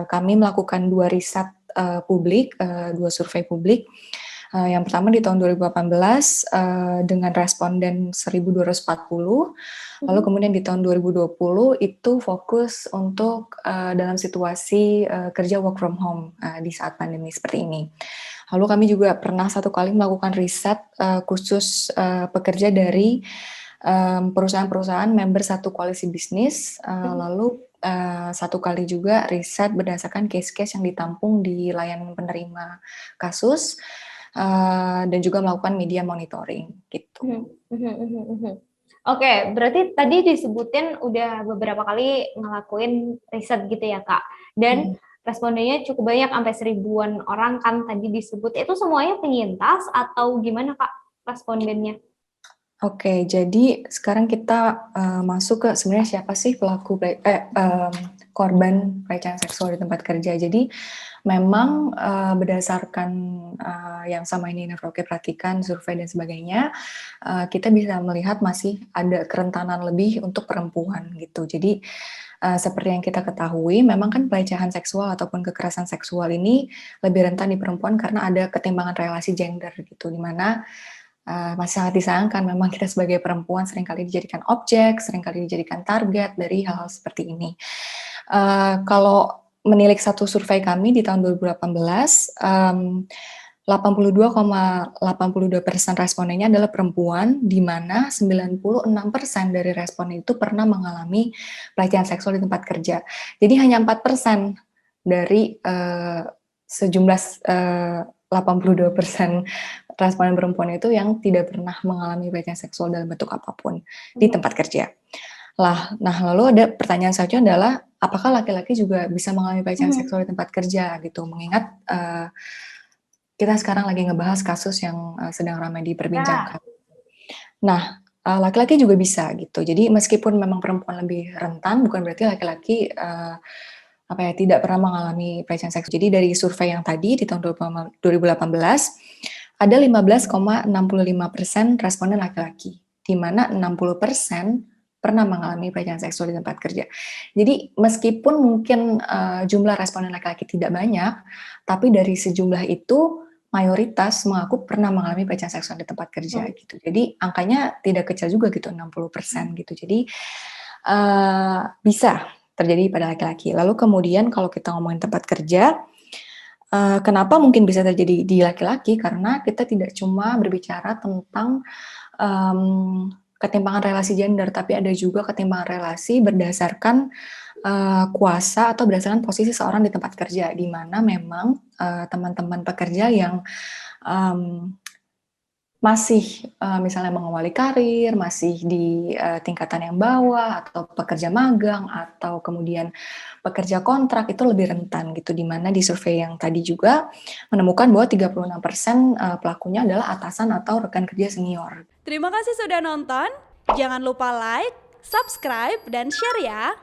kami melakukan 2 riset, publik, 2 survei publik. Yang pertama di tahun 2018, dengan responden 1.240, lalu Mhm. kemudian di tahun 2020 itu fokus untuk, dalam situasi, kerja work from home, di saat pandemi seperti ini. Lalu kami juga pernah 1 kali melakukan riset, khusus, pekerja dari, perusahaan-perusahaan member satu koalisi bisnis, Mhm. lalu, 1 kali juga riset berdasarkan case-case yang ditampung di layanan penerima kasus, dan juga melakukan media monitoring, gitu. Mhm mhm mhm mhm. Oke, berarti tadi disebutin udah beberapa kali ngelakuin riset gitu ya, Kak, dan Mhm. respondennya cukup banyak sampai 1000-an orang kan tadi disebut, itu semuanya penyintas atau gimana, Kak, respondennya? Oke, jadi sekarang kita, masuk ke sebenarnya siapa sih korban pelecehan seksual di tempat kerja. Jadi memang, berdasarkan, yang sama ini Navroke perhatikan, survei dan sebagainya, kita bisa melihat masih ada kerentanan lebih untuk perempuan gitu. Jadi, seperti yang kita ketahui memang kan pelecehan seksual ataupun kekerasan seksual ini lebih rentan di perempuan karena ada ketimbangan relasi gender gitu, di mana, masih sangat disayangkan memang kita sebagai perempuan seringkali dijadikan objek, seringkali dijadikan target dari hal-hal seperti ini. Kalau menilik satu survei kami di tahun 2018, 82,82% respondennya adalah perempuan, di mana 96% dari responden itu pernah mengalami pelecehan seksual di tempat kerja. Jadi hanya 4% dari, sejumlah 82% responden perempuan itu yang tidak pernah mengalami pelecehan seksual dalam bentuk apapun di Mhm. tempat kerja. Nah lalu ada pertanyaan selanjutnya adalah, apakah laki-laki juga bisa mengalami pelecehan Mhm. seksual di tempat kerja gitu? Mengingat, kita sekarang lagi ngebahas kasus yang, sedang ramai Ya. diperbincangkan. Nah, laki-laki juga bisa gitu. Jadi meskipun memang perempuan lebih rentan, bukan berarti laki-laki, apa ya, tidak pernah mengalami pelecehan seksual. Jadi dari survei yang tadi di tahun 2018, ada 15,65% responden laki-laki, di mana 60% pernah mengalami pelecehan seksual di tempat kerja. Jadi meskipun mungkin, jumlah responden laki-laki tidak banyak, tapi dari sejumlah itu mayoritas mengaku pernah mengalami pelecehan seksual di tempat kerja Mhm. gitu. Jadi angkanya tidak kecil juga gitu, 60% gitu. Jadi, bisa terjadi pada laki-laki. Lalu kemudian kalau kita ngomongin tempat kerja, kenapa mungkin bisa terjadi di laki-laki? Karena kita tidak cuma berbicara tentang, ketimpangan relasi gender, tapi ada juga ketimpangan relasi berdasarkan, kuasa atau berdasarkan posisi seorang di tempat kerja, di mana memang, teman-teman pekerja yang, masih, misalnya mengawali karir, masih di, tingkatan yang bawah, atau pekerja magang, atau kemudian pekerja kontrak, itu lebih rentan gitu, di mana di survei yang tadi juga menemukan bahwa 36%, pelakunya adalah atasan atau rekan kerja senior. Terima kasih sudah nonton. Jangan lupa like, subscribe, dan share ya.